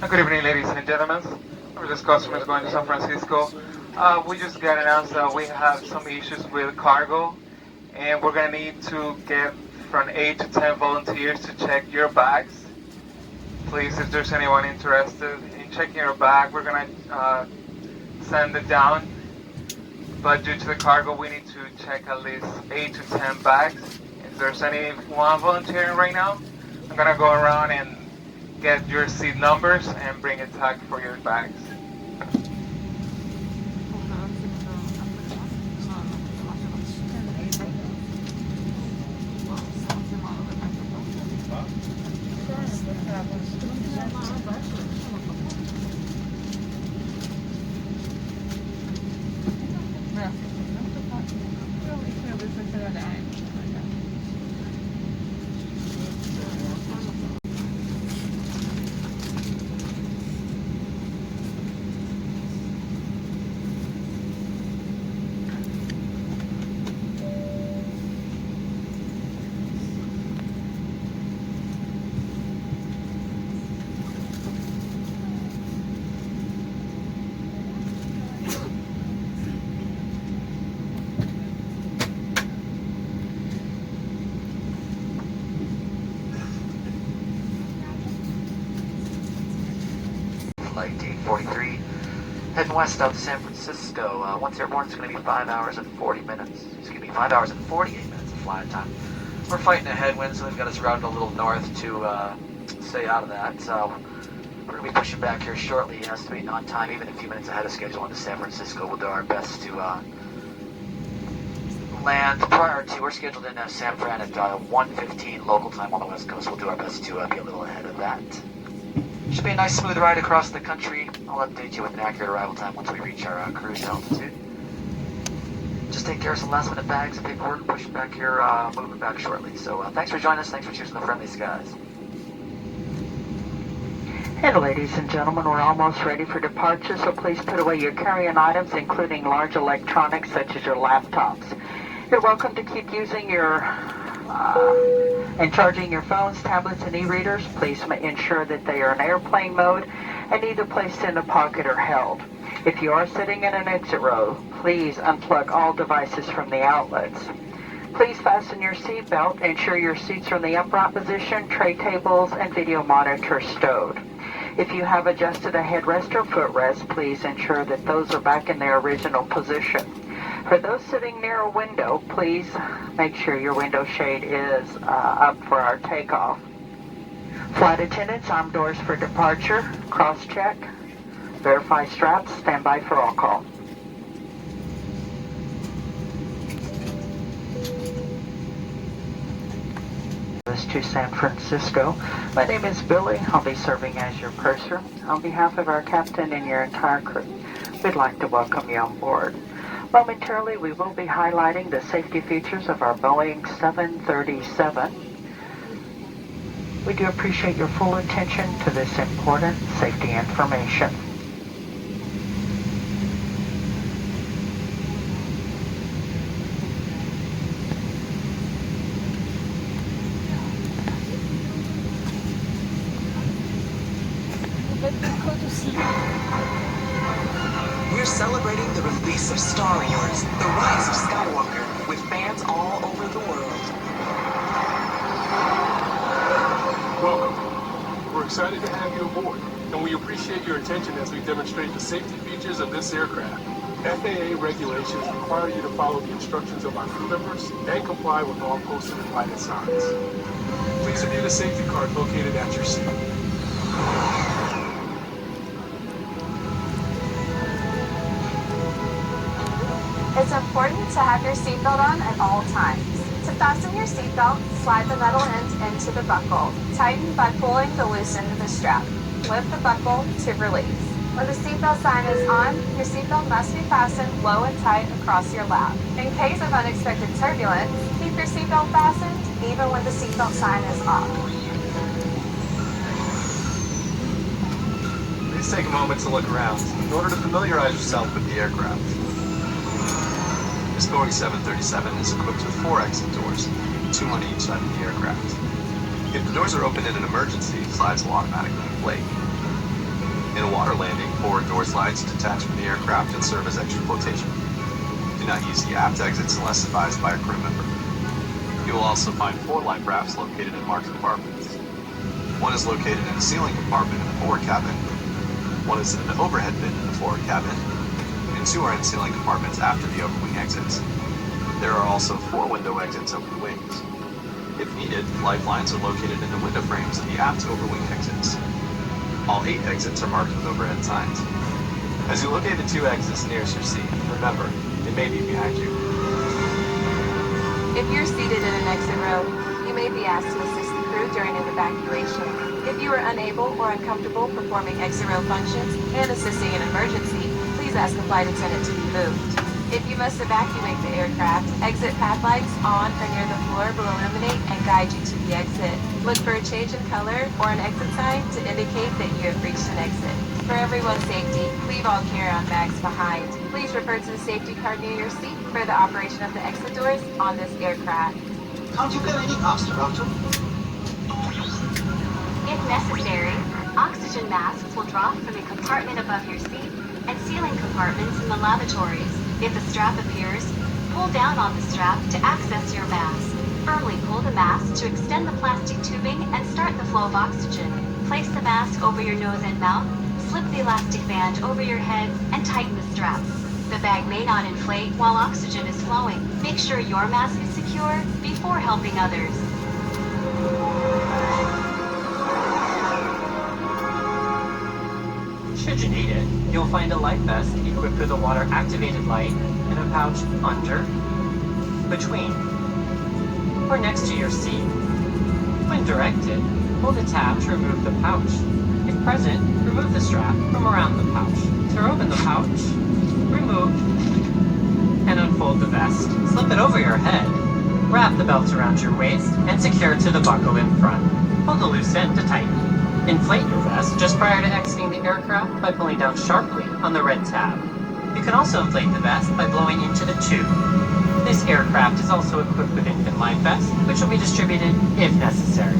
Good evening, ladies and gentlemen. This customer is going to San Francisco. We just got announced that we have some issues with cargo, and we're going to need to get from 8 to 10 volunteers to check your bags. Please, if there's anyone interested in checking your bag, we're going to send it down. But due to the cargo, we need to check at least 8 to 10 bags. If there's anyone volunteering right now, I'm going to go around and get your seat numbers and bring a tag for your bags. Flight 843, heading west out to San Francisco. Once airborne, it's going to be 5 hours and 40 minutes. It's going to be 5 hours and 48 minutes of flight time. We're fighting a headwind, so they've got us routed a little north to stay out of that. So we're going to be pushing back here shortly, estimating on time, even a few minutes ahead of schedule into San Francisco. We'll do our best to land prior to, we're scheduled in San Fran at 1:15 local time on the west coast. We'll do our best to be a little ahead of that. Should be a nice smooth ride across the country. I'll update you with an accurate arrival time once we reach our cruise altitude. Just take care of some last minute bags and paperwork, pushing back here, moving back shortly. So thanks for joining us, thanks for choosing the Friendly Skies. And ladies and gentlemen, we're almost ready for departure, so please put away your carry-on items, including large electronics such as your laptops. You're welcome to keep using your and charging your phones, tablets, and e-readers. Please ensure that they are in airplane mode and either placed in a pocket or held. If you are sitting in an exit row, please unplug all devices from the outlets. Please fasten your seat belt. Ensure your seats are in the upright position, tray tables, and video monitors stowed. If you have adjusted a headrest or footrest, please ensure that those are back in their original position. For those sitting near a window, please make sure your window shade is up for our takeoff. Flight attendants, arm doors for departure, cross-check, verify straps, stand by for all call. To San Francisco. My name is Billy. I'll be serving as your purser. On behalf of our captain and your entire crew, we'd like to welcome you on board. Momentarily, we will be highlighting the safety features of our Boeing 737. We do appreciate your full attention to this important safety information. We're celebrating the release of Star Wars, The Rise of Skywalker, with fans all over the world. Welcome. We're excited to have you aboard, and we appreciate your attention as we demonstrate the safety features of this aircraft. FAA regulations require you to follow the instructions of our crew members and comply with all posted and lighted signs. Please review the safety card located at your seat. It's important to have your seatbelt on at all times. To fasten your seatbelt, slide the metal end into the buckle. Tighten by pulling the loose end of the strap. Lift the buckle to release. When the seatbelt sign is on, your seatbelt must be fastened low and tight across your lap. In case of unexpected turbulence, keep your seatbelt fastened even when the seatbelt sign is off. Please take a moment to look around in order to familiarize yourself with the aircraft. This Boeing 737 is equipped with 4 exit doors, 2 on each side of the aircraft. If the doors are open in an emergency, slides will automatically inflate. In a water landing, forward door slides detach from the aircraft and serve as extra flotation. Do not use the aft exits unless advised by a crew member. You will also find 4 life rafts located in marked compartments. One is located in the ceiling compartment in the forward cabin, one is in the overhead bin in the forward cabin, and 2 are in ceiling compartments after the overwing exits. There are also 4 window exits over the wings. If needed, lifelines are located in the window frames of the aft overwing exits. All 8 exits are marked with overhead signs. As you locate the 2 exits nearest your seat, remember, it may be behind you. If you're seated in an exit row, you may be asked to assist the crew during an evacuation. If you are unable or uncomfortable performing exit row functions and assisting in an emergency, please ask a flight attendant to be moved. If you must evacuate the aircraft, exit path lights on or near the floor will illuminate and guide you to the exit. Look for a change in color or an exit sign to indicate that you have reached an exit. For everyone's safety, leave all carry-on bags behind. Please refer to the safety card near your seat for the operation of the exit doors on this aircraft. Can't you get any faster, Roger? If necessary, oxygen masks will drop from a compartment above your seat and ceiling compartments in the lavatories. If a strap appears, pull down on the strap to access your mask. Firmly pull the mask to extend the plastic tubing and start the flow of oxygen. Place the mask over your nose and mouth, slip the elastic band over your head, and tighten the straps. The bag may not inflate while oxygen is flowing. Make sure your mask is secure before helping others. Should you need it, you'll find a life vest equipped with a water-activated light and a pouch under, between, or next to your seat. When directed, pull the tab to remove the pouch. If present, remove the strap from around the pouch. To open the pouch, remove and unfold the vest. Slip it over your head. Wrap the belt around your waist and secure it to the buckle in front. Pull the loose end to tighten. Inflate your vest just prior to exiting the aircraft by pulling down sharply on the red tab. You can also inflate the vest by blowing into the tube. This aircraft is also equipped with infant life vests, which will be distributed if necessary.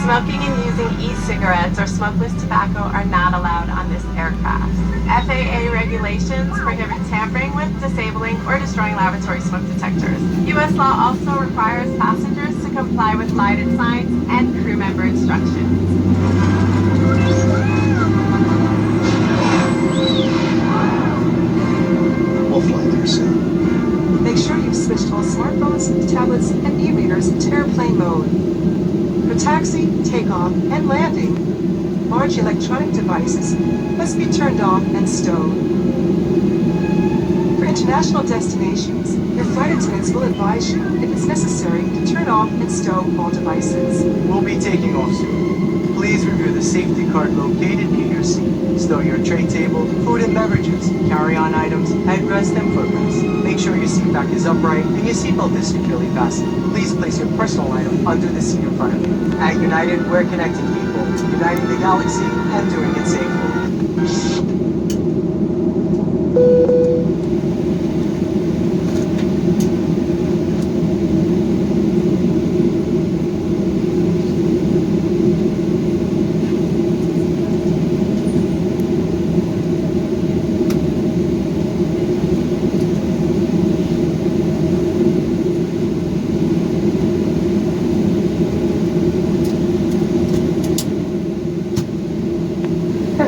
Smoking and using e-cigarettes or smokeless tobacco are not allowed on this aircraft. FAA regulations prohibit tampering with, disabling, or destroying laboratory smoke detectors. U.S. law also requires passengers to comply with lighted signs and crew member instructions. We'll fly there soon. Make sure you've switched all smartphones, tablets, and e-readers to airplane mode. For taxi, takeoff, and landing, large electronic devices must be turned off and stowed. For international destinations, your flight attendants will advise you if it's necessary to turn off and stow all devices. We'll be taking off soon. Please review the safety card located near your seat. Stow your tray table, food and beverages, carry-on items, headrest and footrest. Make sure your seat back is upright and your seatbelt is securely fastened. Please place your personal item under the seat in front of you. At United, we're connecting people, uniting the galaxy, and doing it safely.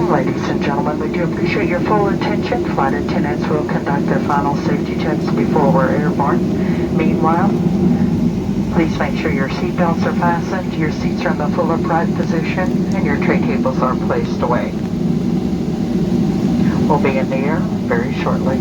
Ladies and gentlemen, we do appreciate your full attention. Flight attendants will conduct their final safety checks before we're airborne. Meanwhile, please make sure your seat belts are fastened, your seats are in the full upright position, and your tray tables are placed away. We'll be in the air very shortly.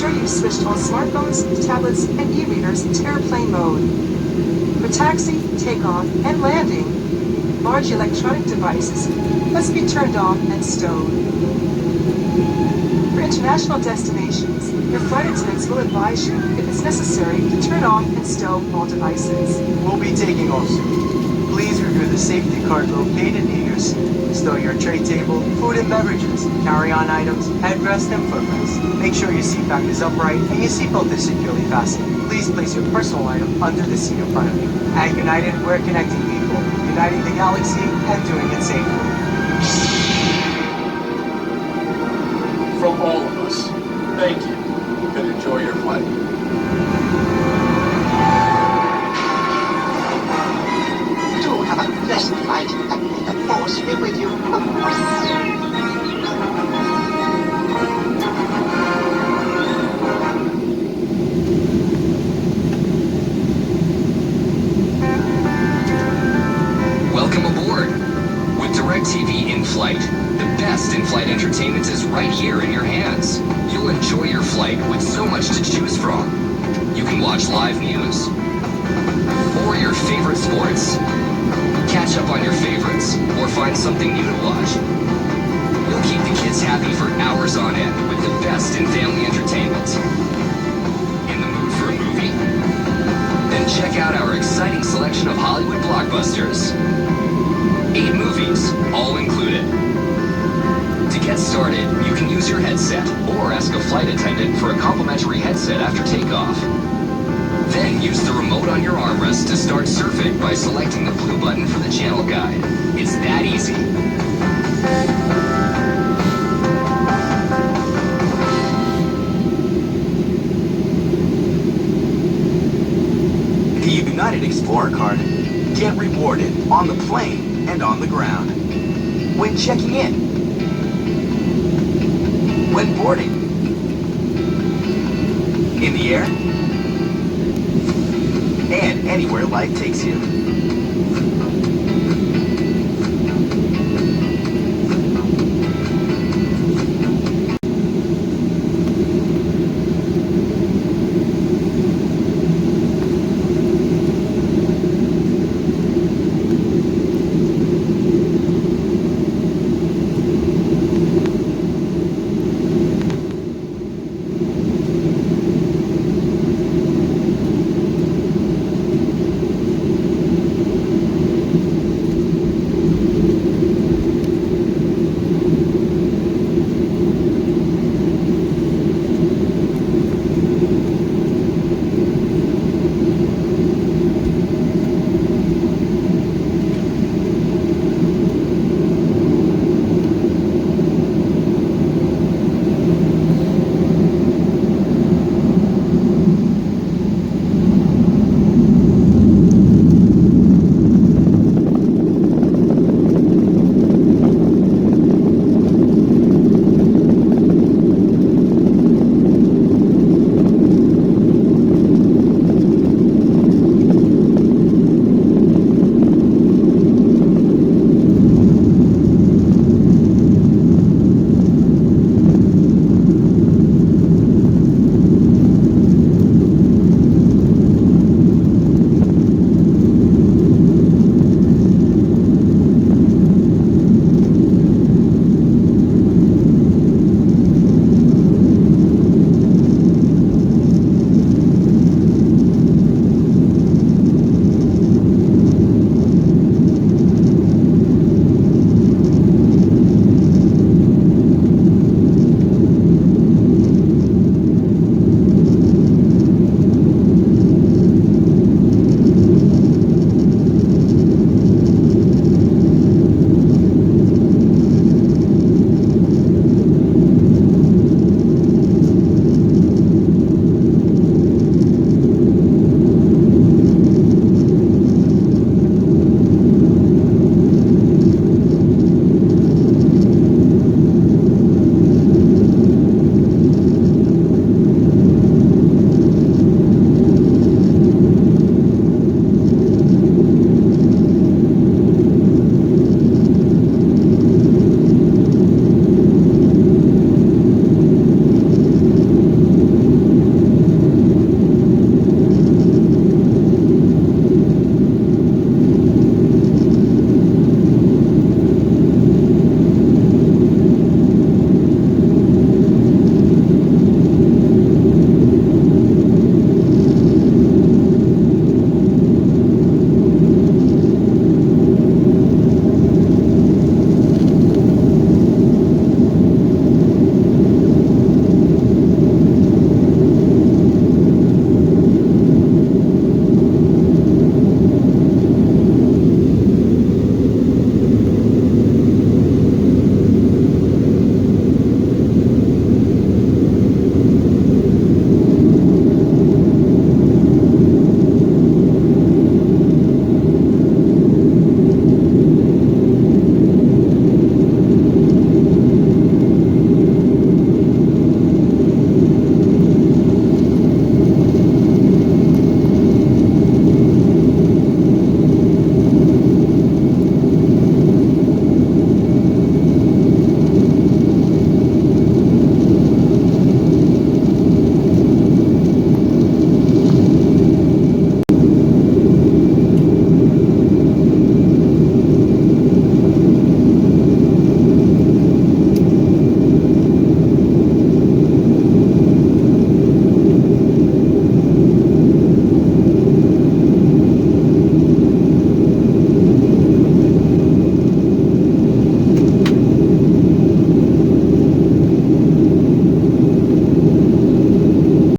ensure you've switched all smartphones, tablets, and e-readers to airplane mode. For taxi, takeoff, and landing, large electronic devices must be turned off and stowed. For international destinations, your flight attendants will advise you if it's necessary to turn off and stow all devices. We'll be taking off soon. Please review the safety card located near your seat. Stow your tray table, food and beverages, carry-on items, headrest, and footrest. Make sure your seat back is upright and your seatbelt is securely fastened. Please place your personal item under the seat in front of you. At United, we're connecting people, uniting the galaxy, and doing it safely. From all of us, thank you, and enjoy your flight. Do have a pleasant flight, and may the force be with you. Welcome aboard. With DirecTV in-flight, the best in-flight entertainment is right here in your hands. You'll enjoy your flight with so much to choose from. You can watch live news or your favorite sports, catch up on your favorites, or find something new to watch. You'll keep the kids happy for hours on end with the best in family entertainment. In the mood for a movie? Then check out our exciting selection of Hollywood blockbusters. 8 movies, all included. To get started, you can use your headset or ask a flight attendant for a complimentary headset after takeoff. Then use the remote on your armrest to start surfing by selecting the blue button for the channel guide. It's that easy. The United Explorer card. Get rewarded on the plane and on the ground. When checking in. When boarding. In the air. And anywhere life takes you.